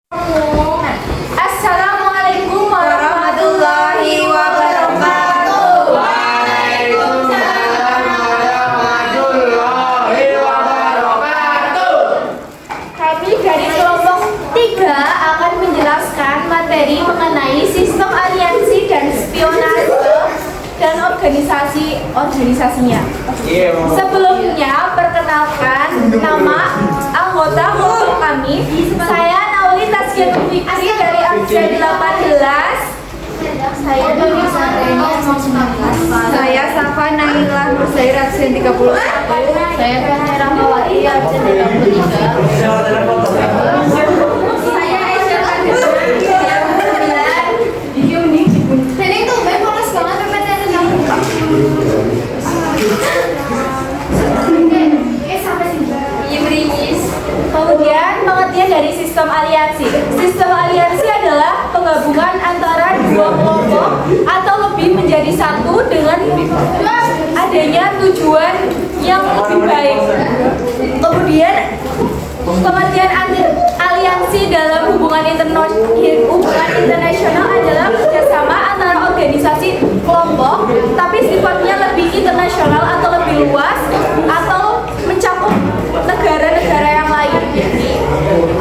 Assalamualaikum warahmatullahi wabarakatuh. Waalaikumsalam warahmatullahi wabarakatuh. Kami dari kelompok 3 akan menjelaskan materi mengenai sistem aliansi dan spionase dan organisasinya. Sebelumnya, perkenalkan nama anggota kelompok kami. Saya Nauli Taskia Fikri dari absen 18. Saya Safa Nailah Nursair absen 31. Saya Fahmi Rahmawati absen 33. Saya Aisyah Kadesha absen 9. Nenek tuh panas banget PPT-nya kamu. Kemudian pengertian dari sistem aliansi. Sistem aliansi adalah penggabungan antara dua kelompok atau lebih menjadi satu dengan adanya tujuan yang lebih baik. Kemudian pengertian aliansi dalam hubungan internasional adalah kerjasama antara organisasi kelompok, tapi sifatnya lebih internasional atau lebih luas atau mencakup negara-negara yang lain.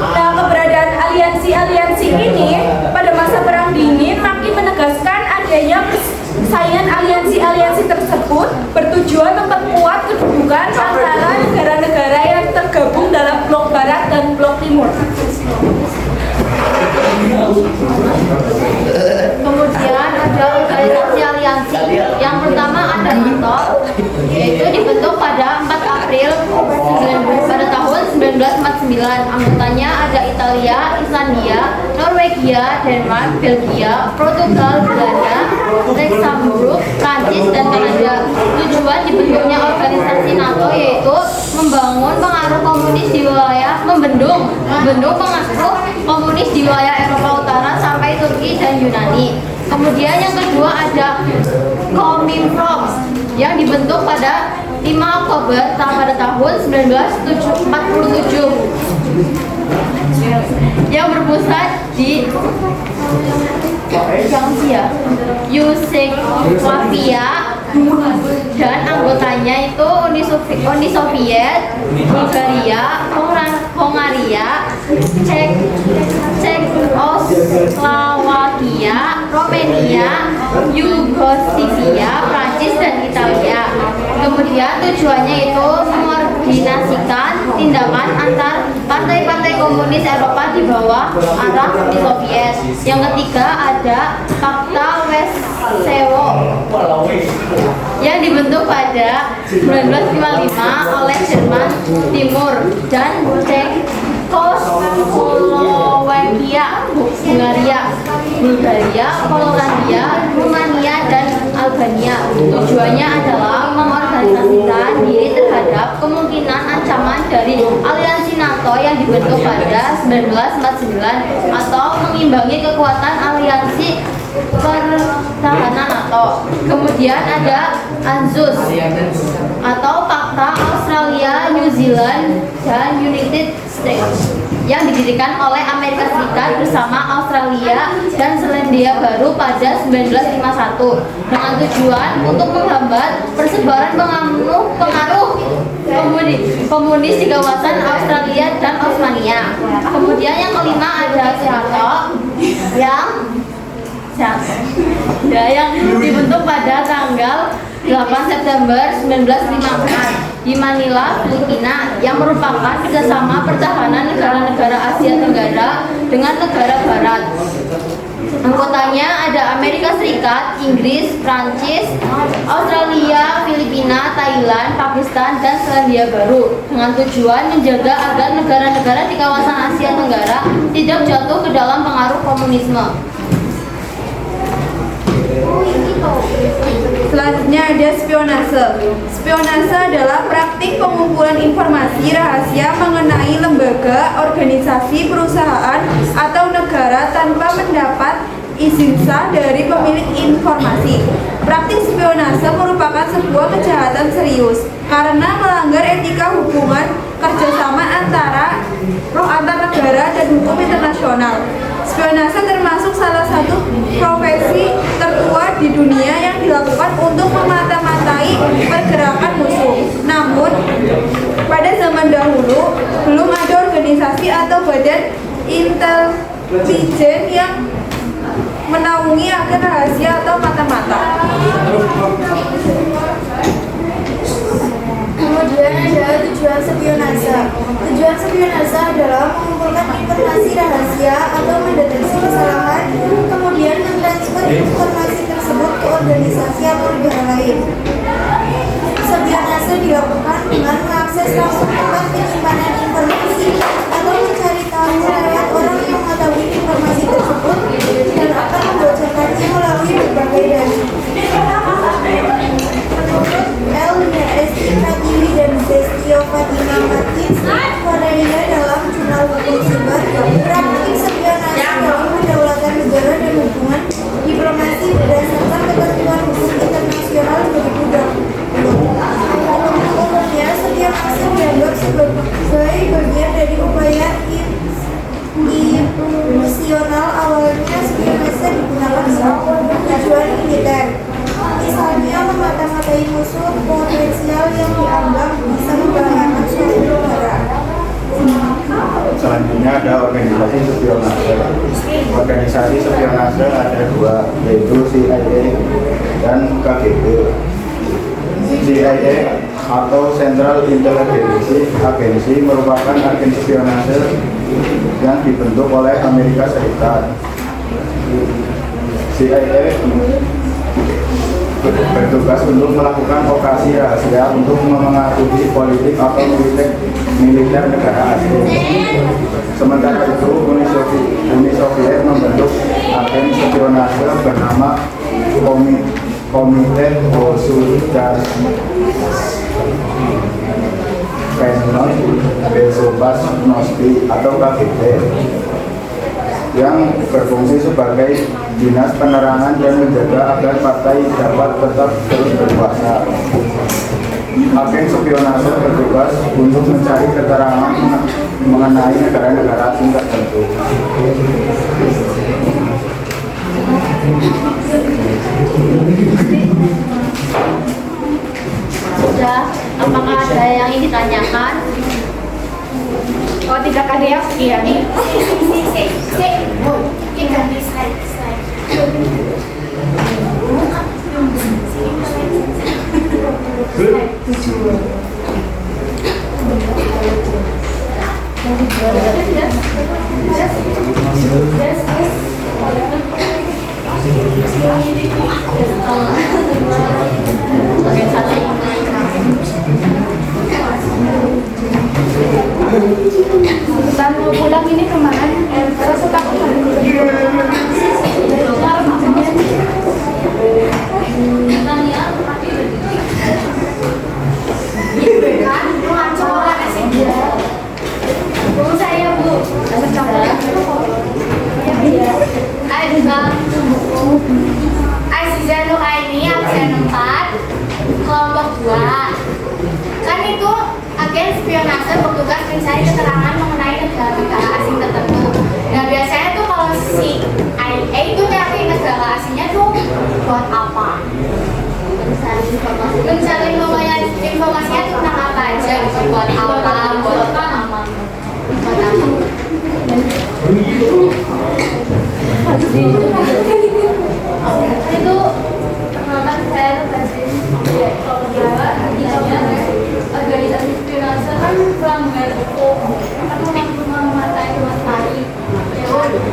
Nah, keberadaan aliansi-aliansi ini pada masa Perang Dingin makin menegaskan adanya persaingan aliansi-aliansi tersebut bertujuan memperkuat kedudukan antara negara-negara yang tergabung dalam blok Barat dan blok Timur. Kemudian ada organisasi aliansi. Yang pertama ada NATO, yaitu dibentuk pada 4 April pada tahun 1949. Anggotanya ada Italia, Islandia, Norwegia, Denmark, Belgia, Portugal, Belanda, Luxembourg, Prancis, dan Kanada. Tujuan dibentuknya organisasi NATO yaitu membangun pengaruh komunis di wilayah, membendung pengaruh komunis di wilayah Eropa Utara sampai Turki dan Yunani. Kemudian yang kedua ada Kominfo yang dibentuk pada 5 Oktober pada tahun 1947 yang berpusat di Yugoslavia, dan anggotanya itu Uni Soviet, Bulgaria, Hongaria, Cekoslowakia, Romania, Yugoslavia, Prancis, dan Italia. Kemudian tujuannya itu mengkoordinasikan tindakan antar partai-partai komunis Eropa di bawah arah Uni Soviet. Yang ketiga ada Pakta Warsawa yang dibentuk pada 1955 oleh Jerman Timur dan Cekoslowakia, Bulgaria, Polandia, Rumania, dan Albania. Tujuannya adalah mengorganisasikan diri terhadap kemungkinan ancaman dari aliansi NATO yang dibentuk pada 1949 atau mengimbangi kekuatan aliansi pertahanan NATO. Kemudian ada ANZUS atau Pakta Australia, New Zealand, dan United States yang didirikan oleh Amerika Serikat bersama Australia dan Selandia Baru pada 1951 dengan tujuan untuk menghambat persebaran pengaruh komunis di kawasan Australia dan Osmania. Kemudian yang kelima ada NATO yang dibentuk pada tanggal 8 September 1954 di Manila, Filipina, yang merupakan kerjasama pertahanan negara-negara Asia Tenggara dengan negara Barat. Anggotanya ada Amerika Serikat, Inggris, Prancis, Australia, Filipina, Thailand, Pakistan, dan Selandia Baru dengan tujuan menjaga agar negara-negara di kawasan Asia Tenggara tidak jatuh ke dalam pengaruh komunisme. Selanjutnya ada spionase. Spionase adalah praktik pengumpulan informasi rahasia mengenai lembaga, organisasi, perusahaan, atau negara tanpa mendapat izin sah dari pemilik informasi. Praktik spionase merupakan sebuah kejahatan serius karena melanggar etika hubungan kerjasama antara antar negara dan hukum internasional. Spionase termasuk salah satu profesi tertua di dunia yang dilakukan untuk memata-matai pergerakan musuh. Namun, pada zaman dahulu belum ada organisasi atau badan intelijen yang menaungi agen rahasia atau mata-mata. Kemudian ada tujuan spionase. Tujuan spionase adalah mengumpulkan informasi rahasia atau mendeteksi kesalahan, kemudian mentransfer informasi tersebut ke organisasi atau negara lain. Spionase dilakukan dengan mengakses langsung tempat penyimpanan informasi atau mencari tahu lewat orang yang mengetahui informasi tersebut dan akan membocorkannya melalui berbagai dalih. Menurut L. Pratiwi dan Zestio Fatima Martins, Korea dalam jurnal hukum siber, praktik spionase dalam kedaulatan negara dan hubungan diplomasi berdasarkan ketentuan hukum internasional begitu umumnya spionase dianggap sebagai bagian dari upaya internasional. Awalnya spionase digunakan untuk tujuan militer, misalnya memata-matai musuh potensial yang dianggap bisa membahayakan suatu negara. Selanjutnya ada organisasi spionase. Organisasi spionase ada dua, yaitu CIA dan KGB. CIA atau Central Intelligence Agency merupakan agen spionase yang dibentuk oleh Amerika Serikat. CIA bertugas untuk melakukan operasi rahasia untuk memengaruhi politik atau militer negara asing. Sementara itu, Uni Soviet membentuk agen spionase bernama Komite Bezobasnosti atau KGB yang berfungsi sebagai dinas penerangan dan menjaga agar partai dapat tetap terus berkuasa. Agen spionase bertugas untuk mencari keterangan mengenai negara-negara asing tertentu. Sudah, apakah ada yang ingin ditanyakan? Oh, tidak ada yang sekian. Kita mau pulang ini kemana? Rasa takut. Aziza Nuhaini, absen 4, kelompok 2. Kan itu agen spionase bertugas mencari keterangan mengenai negara-negara asing tertentu. Nah biasanya tuh kalau si IA itu nyari negara asingnya tuh buat apa? Mencari informasinya tentang apa aja, gitu. Buat apa? Buat apa? Buat apa? Itu kan saya basis kalau Jawa artinya organisasi spionase kan pelanggar hukum atau memata-matai.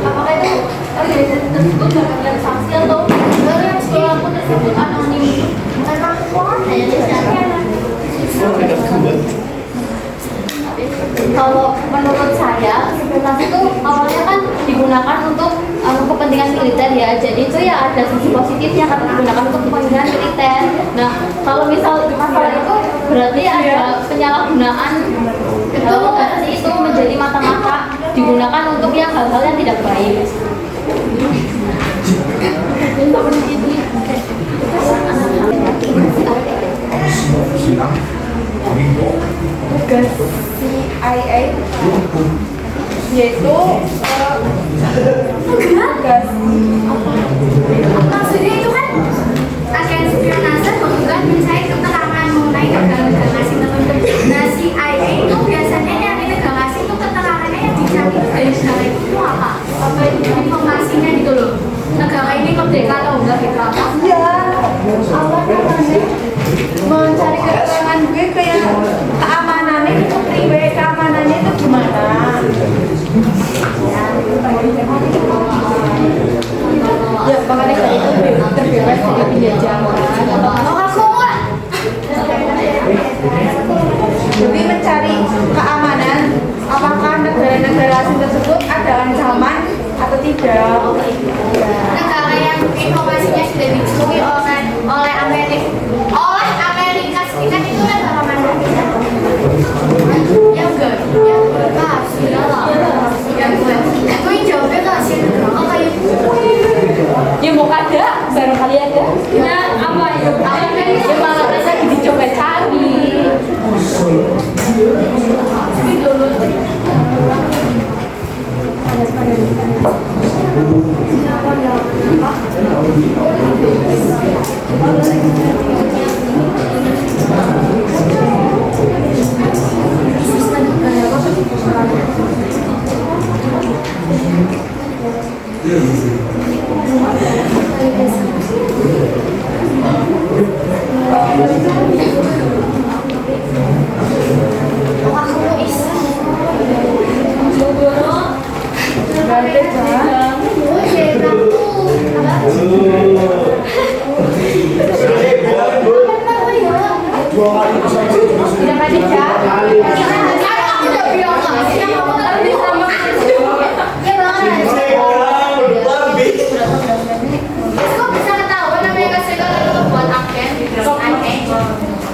Apakah itu organisasi tersebut mendapatkan sanksi atau yang pelaku tersebut anonim? Kalau menurut saya spionase itu awalnya kan digunakan untuk kepentingan militer ya, jadi itu ya ada sisi positifnya karena digunakan untuk kepentingan militer. Nah kalau misal masalah itu berarti ada penyalahgunaan organisasi itu menjadi mata-mata digunakan untuk yang hal-hal yang tidak baik. Tugas Enggak. Maksudnya itu kan agen spionase bertugas mencari keterangan mengenai negara-negara asing tertentu. Nah, CIA itu biasanya nyari negara asing itu keterangannya yang dicari dari negara itu apa? Apa informasinya gitu loh. Negara ini merdeka atau enggak gitu apa? Ya, apa namanya? Mau cari keterangan gue kayak keamanannya itu priwe, keamanannya itu gimana? Ya, makanya kayak itu terbebas dari penjajahan. Jadi mencari keamanan, apakah negara-negara asing tersebut ada ancaman atau tidak? Negara yang informasinya sudah dicuri oleh Amerika Serikat itu negara mana? Ya enggak, ya enggak, sudah lah. Ya gue jawabnya nggak sih? Oh kayak Ya mau ada, barangkali ada. Ya apa ya? Ya malah rasa dicoba cari.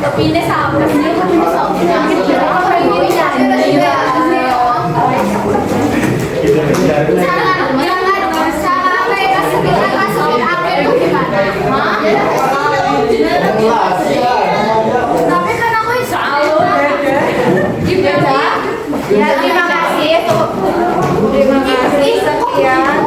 Tapi ini sama, ini tapi kan aku selalu ya, terima kasih. Terima kasih sekian.